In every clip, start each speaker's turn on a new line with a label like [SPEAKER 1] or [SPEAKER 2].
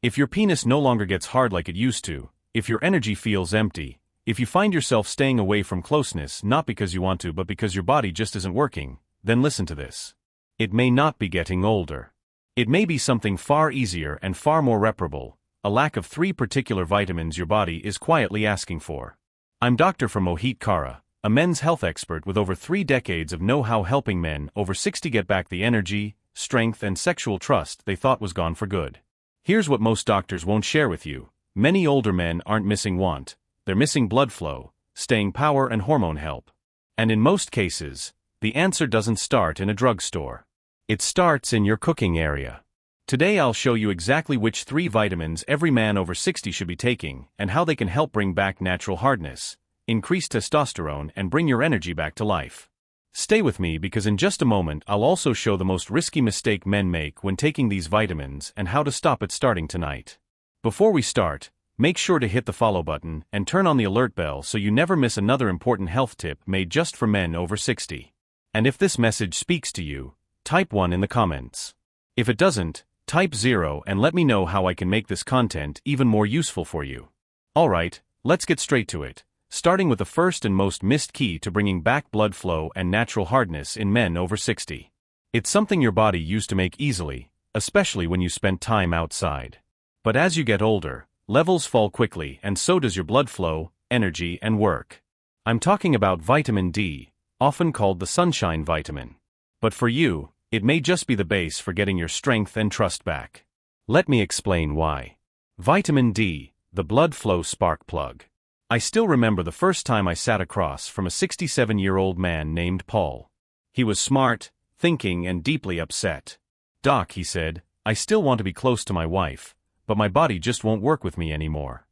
[SPEAKER 1] If your penis no longer gets hard like it used to, if your energy feels empty, if you find yourself staying away from closeness not because you want to but because your body just isn't working, then listen to this. It may not be getting older. It may be something far easier and far more reparable, a lack of 3 particular vitamins your body is quietly asking for. I'm Dr. Mohit Kara, a men's health expert with over 3 decades of know-how helping men over 60 get back the energy, strength and sexual trust they thought was gone for good. Here's what most doctors won't share with you. Many older men aren't missing want, they're missing blood flow, staying power and hormone help. And in most cases, the answer doesn't start in a drugstore. It starts in your cooking area. Today I'll show you exactly which 3 vitamins every man over 60 should be taking and how they can help bring back natural hardness, increase testosterone and bring your energy back to life. Stay with me because in just a moment I'll also show the most risky mistake men make when taking these vitamins and how to stop it starting tonight. Before we start, make sure to hit the follow button and turn on the alert bell so you never miss another important health tip made just for men over 60. And if this message speaks to you, type 1 in the comments. If it doesn't, type 0 and let me know how I can make this content even more useful for you. Alright, let's get straight to it, starting with the first and most missed key to bringing back blood flow and natural hardness in men over 60. It's something your body used to make easily, especially when you spent time outside. But as you get older, levels fall quickly and so does your blood flow, energy and work. I'm talking about vitamin D, often called the sunshine vitamin. But for you, it may just be the base for getting your strength and trust back. Let me explain why. Vitamin D, the blood flow spark plug. I still remember the first time I sat across from a 67-year-old man named Paul. He was smart, thinking and deeply upset. "Doc," he said, "I still want to be close to my wife, but my body just won't work with me anymore."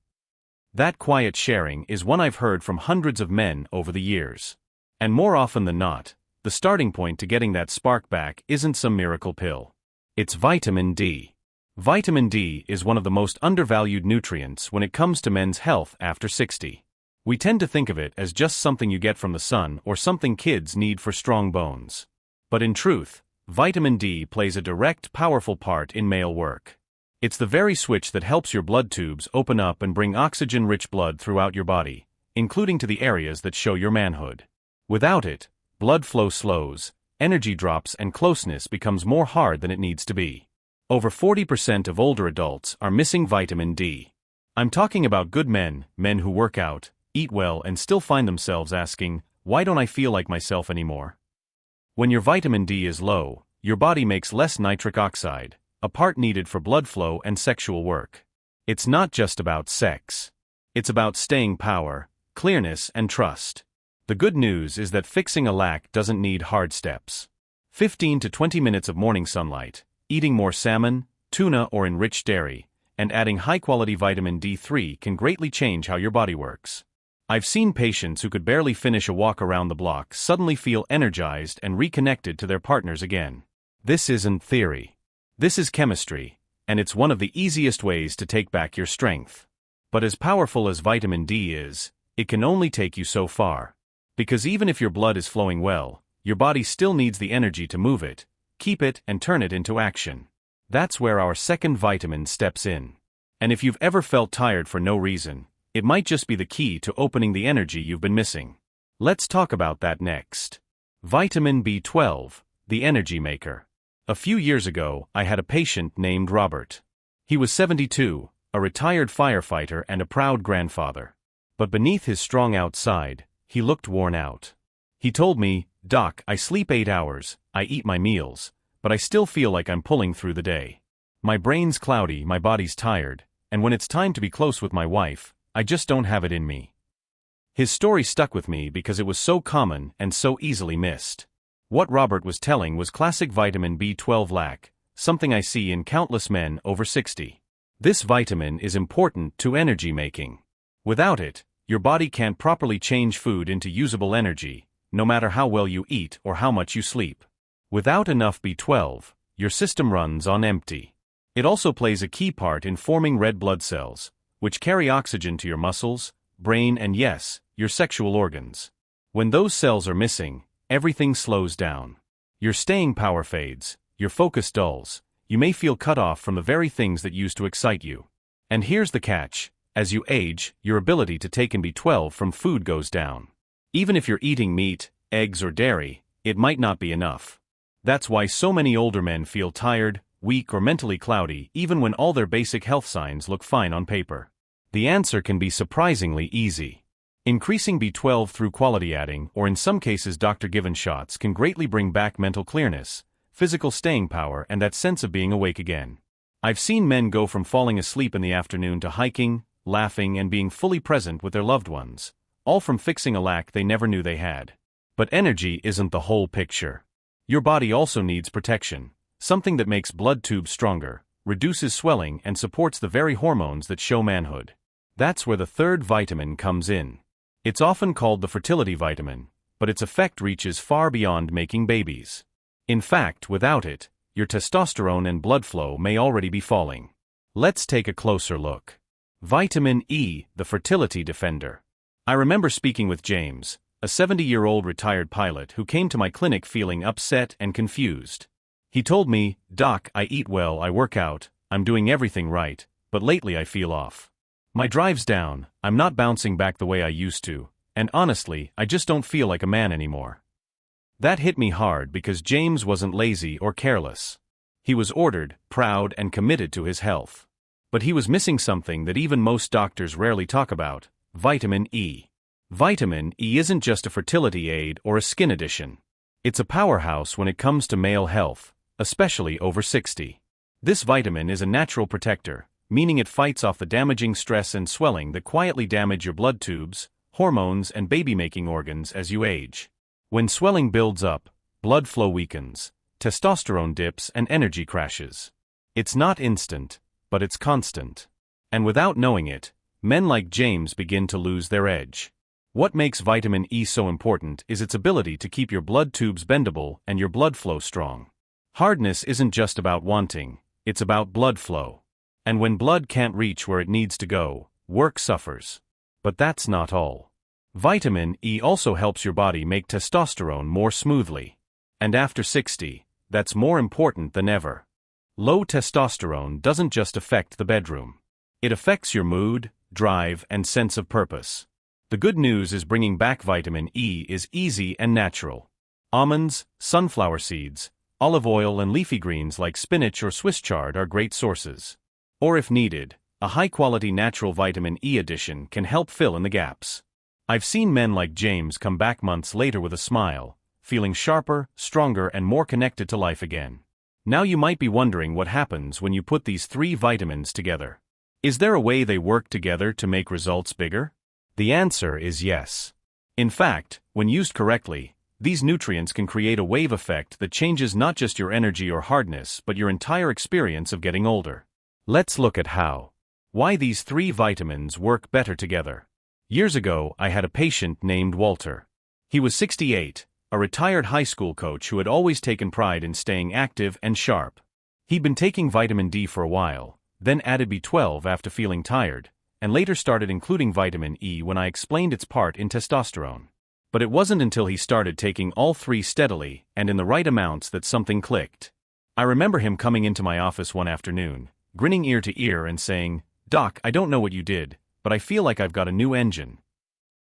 [SPEAKER 1] That quiet sharing is one I've heard from hundreds of men over the years. And more often than not, the starting point to getting that spark back isn't some miracle pill. It's vitamin D. Vitamin D is one of the most undervalued nutrients when it comes to men's health after 60. We tend to think of it as just something you get from the sun or something kids need for strong bones. But in truth, vitamin D plays a direct, powerful part in male work. It's the very switch that helps your blood tubes open up and bring oxygen-rich blood throughout your body, including to the areas that show your manhood. Without it, blood flow slows, energy drops and closeness becomes more hard than it needs to be. Over 40% of older adults are missing vitamin D. I'm talking about good men, men who work out, eat well and still find themselves asking, "Why don't I feel like myself anymore?" When your vitamin D is low, your body makes less nitric oxide, a part needed for blood flow and sexual work. It's not just about sex. It's about staying power, clearness and trust. The good news is that fixing a lack doesn't need hard steps. 15 to 20 minutes of morning sunlight, eating more salmon, tuna or enriched dairy, and adding high-quality vitamin D3 can greatly change how your body works. I've seen patients who could barely finish a walk around the block suddenly feel energized and reconnected to their partners again. This isn't theory. This is chemistry, and it's one of the easiest ways to take back your strength. But as powerful as vitamin D is, it can only take you so far. Because even if your blood is flowing well, your body still needs the energy to move it, keep it and turn it into action. That's where our second vitamin steps in. And if you've ever felt tired for no reason, it might just be the key to opening the energy you've been missing. Let's talk about that next. Vitamin B12, the energy maker. A few years ago, I had a patient named Robert. He was 72, a retired firefighter and a proud grandfather. But beneath his strong outside, he looked worn out. He told me, "Doc, I sleep 8 hours, I eat my meals, but I still feel like I'm pulling through the day. My brain's cloudy, my body's tired, and when it's time to be close with my wife, I just don't have it in me." His story stuck with me because it was so common and so easily missed. What Robert was telling was classic vitamin B12 lack, something I see in countless men over 60. This vitamin is important to energy making. Without it, your body can't properly change food into usable energy, no matter how well you eat or how much you sleep. Without enough B12, your system runs on empty. It also plays a key part in forming red blood cells, which carry oxygen to your muscles, brain and yes, your sexual organs. When those cells are missing, everything slows down. Your staying power fades, your focus dulls, you may feel cut off from the very things that used to excite you. And here's the catch: as you age, your ability to take in B12 from food goes down. Even if you're eating meat, eggs, or dairy, it might not be enough. That's why so many older men feel tired, weak, or mentally cloudy, even when all their basic health signs look fine on paper. The answer can be surprisingly easy. Increasing B12 through quality adding, or in some cases doctor-given shots, can greatly bring back mental clearness, physical staying power, and that sense of being awake again. I've seen men go from falling asleep in the afternoon to hiking, laughing, and being fully present with their loved ones, all from fixing a lack they never knew they had. But energy isn't the whole picture. Your body also needs protection, something that makes blood tubes stronger, reduces swelling, and supports the very hormones that show manhood. That's where the third vitamin comes in. It's often called the fertility vitamin, but its effect reaches far beyond making babies. In fact, without it, your testosterone and blood flow may already be falling. Let's take a closer look. Vitamin E, the fertility defender. I remember speaking with James, a 70-year-old retired pilot who came to my clinic feeling upset and confused. He told me, "Doc, I eat well, I work out, I'm doing everything right, but lately I feel off. My drive's down, I'm not bouncing back the way I used to, and honestly, I just don't feel like a man anymore." That hit me hard because James wasn't lazy or careless. He was ordered, proud, and committed to his health. But he was missing something that even most doctors rarely talk about: vitamin E. Vitamin E isn't just a fertility aid or a skin addition. It's a powerhouse when it comes to male health, especially over 60. This vitamin is a natural protector, meaning it fights off the damaging stress and swelling that quietly damage your blood tubes, hormones, and baby-making organs as you age. When swelling builds up, blood flow weakens, testosterone dips, and energy crashes. It's not instant, but it's constant. And without knowing it, men like James begin to lose their edge. What makes vitamin E so important is its ability to keep your blood tubes bendable and your blood flow strong. Hardness isn't just about wanting, it's about blood flow. And when blood can't reach where it needs to go, work suffers. But that's not all. Vitamin E also helps your body make testosterone more smoothly. And after 60, that's more important than ever. Low testosterone doesn't just affect the bedroom. It affects your mood, drive, and sense of purpose. The good news is bringing back vitamin E is easy and natural. Almonds, sunflower seeds, olive oil, and leafy greens like spinach or Swiss chard are great sources. Or if needed, a high-quality natural vitamin E addition can help fill in the gaps. I've seen men like James come back months later with a smile, feeling sharper, stronger, and more connected to life again. Now you might be wondering what happens when you put these three vitamins together. Is there a way they work together to make results bigger? The answer is yes. In fact, when used correctly, these nutrients can create a wave effect that changes not just your energy or hardness but your entire experience of getting older. Let's look at how. Why these three vitamins work better together. Years ago, I had a patient named Walter. He was 68, a retired high school coach who had always taken pride in staying active and sharp. He'd been taking vitamin D for a while, then added B12 after feeling tired, and later started including vitamin E when I explained its part in testosterone. But it wasn't until he started taking all three steadily and in the right amounts that something clicked. I remember him coming into my office one afternoon, grinning ear to ear and saying, "Doc, I don't know what you did, but I feel like I've got a new engine."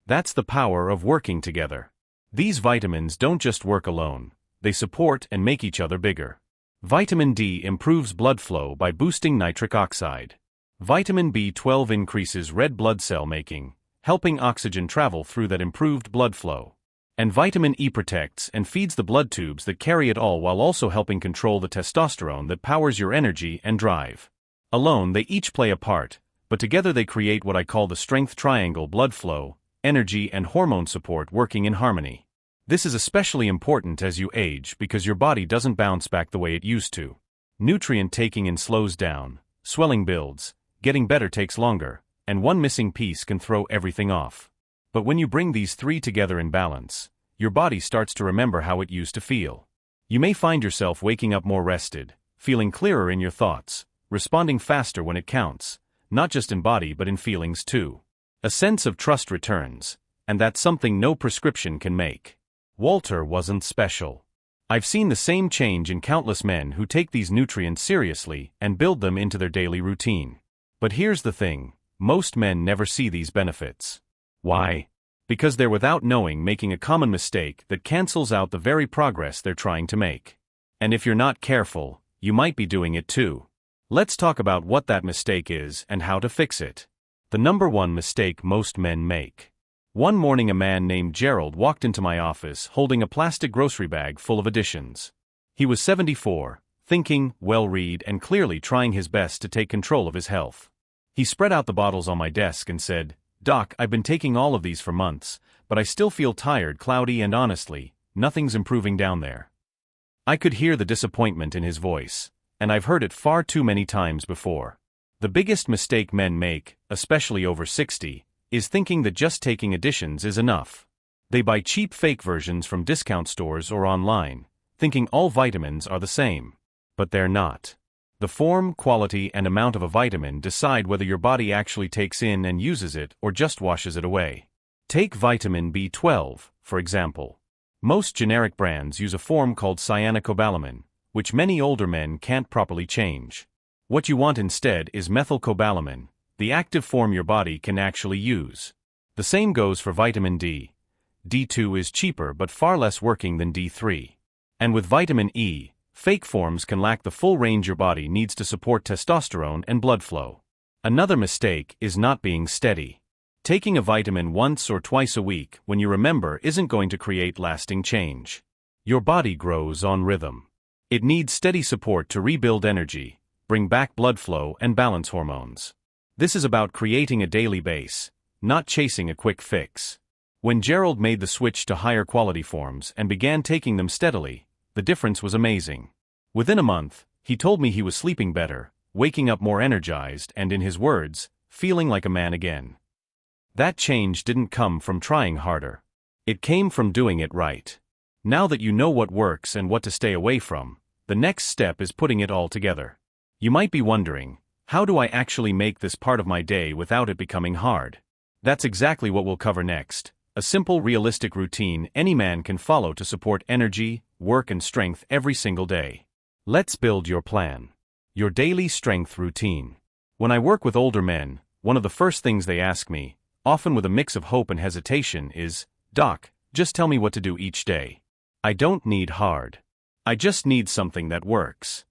[SPEAKER 1] That's the power of working together. These vitamins don't just work alone, they support and make each other bigger. Vitamin D improves blood flow by boosting nitric oxide. Vitamin B12 increases red blood cell making, helping oxygen travel through that improved blood flow. And vitamin E protects and feeds the blood tubes that carry it all while also helping control the testosterone that powers your energy and drive. Alone, they each play a part, but together they create what I call the strength triangle: blood flow, energy, and hormone support working in harmony. This is especially important as you age because your body doesn't bounce back the way it used to. Nutrient taking in slows down, swelling builds, getting better takes longer, and one missing piece can throw everything off. But when you bring these three together in balance, your body starts to remember how it used to feel. You may find yourself waking up more rested, feeling clearer in your thoughts, responding faster when it counts, not just in body but in feelings too. A sense of trust returns, and that's something no prescription can make. Walter wasn't special. I've seen the same change in countless men who take these nutrients seriously and build them into their daily routine. But here's the thing, most men never see these benefits. Why? Because they're without knowing making a common mistake that cancels out the very progress they're trying to make. And if you're not careful, you might be doing it too. Let's talk about what that mistake is and how to fix it. The number one mistake most men make. One morning a man named Gerald walked into my office holding a plastic grocery bag full of additions. He was 74, thinking, well-read and clearly trying his best to take control of his health. He spread out the bottles on my desk and said, "Doc, I've been taking all of these for months, but I still feel tired, cloudy and honestly, nothing's improving down there." I could hear the disappointment in his voice, and I've heard it far too many times before. The biggest mistake men make, especially over 60, is thinking that just taking additions is enough. They buy cheap fake versions from discount stores or online, thinking all vitamins are the same. But they're not. The form, quality, and amount of a vitamin decide whether your body actually takes in and uses it or just washes it away. Take vitamin B12, for example. Most generic brands use a form called cyanocobalamin, which many older men can't properly change. What you want instead is methylcobalamin, the active form your body can actually use. The same goes for vitamin D. D2 is cheaper but far less working than D3. And with vitamin E, fake forms can lack the full range your body needs to support testosterone and blood flow. Another mistake is not being steady. Taking a vitamin once or twice a week when you remember isn't going to create lasting change. Your body grows on rhythm. It needs steady support to rebuild energy, bring back blood flow and balance hormones. This is about creating a daily base, not chasing a quick fix. When Gerald made the switch to higher quality forms and began taking them steadily, the difference was amazing. Within a month, he told me he was sleeping better, waking up more energized and, in his words, feeling like a man again. That change didn't come from trying harder. It came from doing it right. Now that you know what works and what to stay away from, the next step is putting it all together. You might be wondering, how do I actually make this part of my day without it becoming hard? That's exactly what we'll cover next. A simple, realistic routine any man can follow to support energy, work and strength every single day. Let's build your plan. Your daily strength routine. When I work with older men, one of the first things they ask me, often with a mix of hope and hesitation, is, "Doc, just tell me what to do each day. I don't need hard. I just need something that works."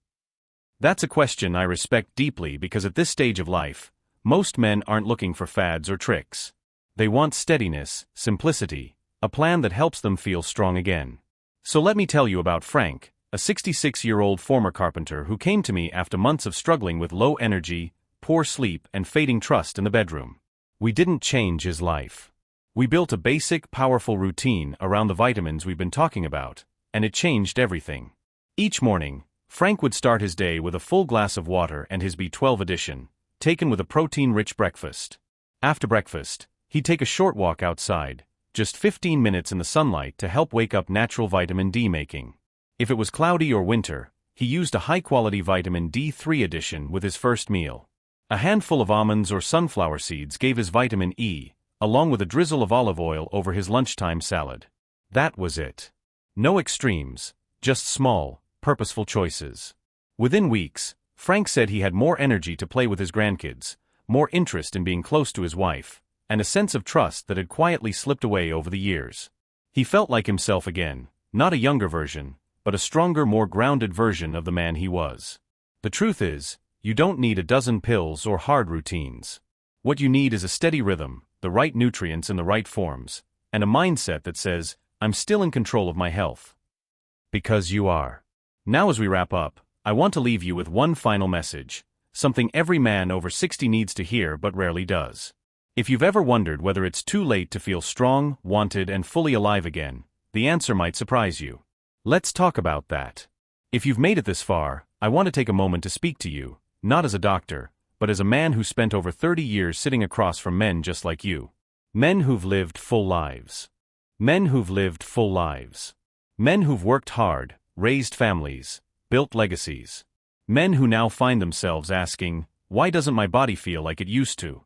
[SPEAKER 1] That's a question I respect deeply because at this stage of life, most men aren't looking for fads or tricks. They want steadiness, simplicity, a plan that helps them feel strong again. So let me tell you about Frank, a 66-year-old former carpenter who came to me after months of struggling with low energy, poor sleep, and fading trust in the bedroom. We didn't change his life. We built a basic, powerful routine around the vitamins we've been talking about, and it changed everything. Each morning, Frank would start his day with a full glass of water and his B12 addition, taken with a protein-rich breakfast. After breakfast, he'd take a short walk outside, just 15 minutes in the sunlight to help wake up natural vitamin D making. If it was cloudy or winter, he used a high-quality vitamin D3 addition with his first meal. A handful of almonds or sunflower seeds gave his vitamin E, along with a drizzle of olive oil over his lunchtime salad. That was it. No extremes, just small, purposeful choices. Within weeks, Frank said he had more energy to play with his grandkids, more interest in being close to his wife, and a sense of trust that had quietly slipped away over the years. He felt like himself again, not a younger version, but a stronger, more grounded version of the man he was. The truth is, you don't need a dozen pills or hard routines. What you need is a steady rhythm, the right nutrients in the right forms, and a mindset that says, "I'm still in control of my health." Because you are. Now as we wrap up, I want to leave you with one final message, something every man over 60 needs to hear but rarely does. If you've ever wondered whether it's too late to feel strong, wanted, and fully alive again, the answer might surprise you. Let's talk about that. If you've made it this far, I want to take a moment to speak to you, not as a doctor, but as a man who spent over 30 years sitting across from men just like you. Men who've lived full lives. Men who've lived full lives. Men who've worked hard, raised families, built legacies. Men who now find themselves asking, "Why doesn't my body feel like it used to?"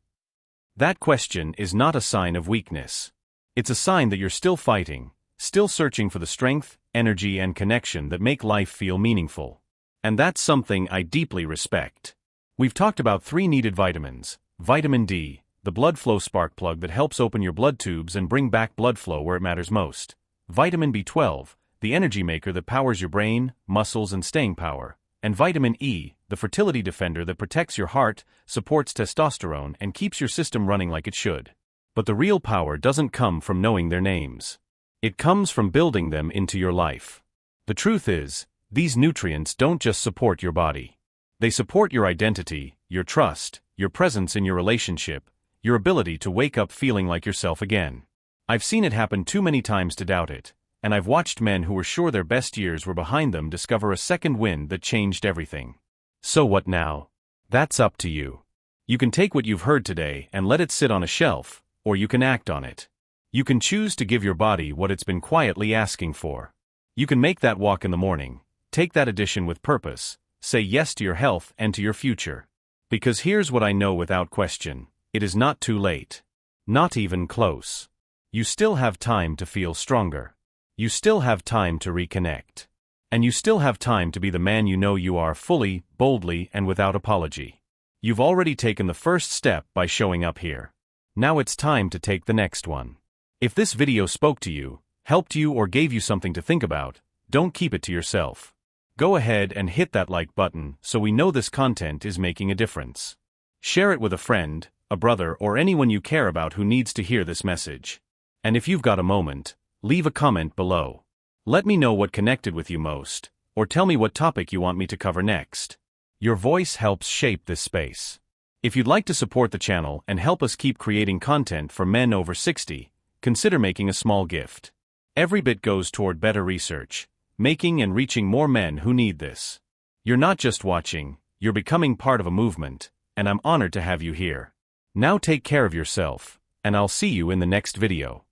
[SPEAKER 1] That question is not a sign of weakness. It's a sign that you're still fighting, still searching for the strength, energy and connection that make life feel meaningful. And that's something I deeply respect. We've talked about 3 needed vitamins: vitamin D, the blood flow spark plug that helps open your blood tubes and bring back blood flow where it matters most; vitamin B12, the energy maker that powers your brain, muscles, and staying power; and vitamin E, the fertility defender that protects your heart, supports testosterone, and keeps your system running like it should. But the real power doesn't come from knowing their names. It comes from building them into your life. The truth is, these nutrients don't just support your body. They support your identity, your trust, your presence in your relationship, your ability to wake up feeling like yourself again. I've seen it happen too many times to doubt it, and I've watched men who were sure their best years were behind them discover a second wind that changed everything. So what now? That's up to you. You can take what you've heard today and let it sit on a shelf, or you can act on it. You can choose to give your body what it's been quietly asking for. You can make that walk in the morning, take that addition with purpose, say yes to your health and to your future. Because here's what I know without question: it is not too late. Not even close. You still have time to feel stronger. You still have time to reconnect. And you still have time to be the man you know you are, fully, boldly, and without apology. You've already taken the first step by showing up here. Now it's time to take the next one. If this video spoke to you, helped you, or gave you something to think about, don't keep it to yourself. Go ahead and hit that like button so we know this content is making a difference. Share it with a friend, a brother, or anyone you care about who needs to hear this message. And if you've got a moment, leave a comment below. Let me know what connected with you most, or tell me what topic you want me to cover next. Your voice helps shape this space. If you'd like to support the channel and help us keep creating content for men over 60, consider making a small gift. Every bit goes toward better research, making and reaching more men who need this. You're not just watching, you're becoming part of a movement, and I'm honored to have you here. Now take care of yourself, and I'll see you in the next video.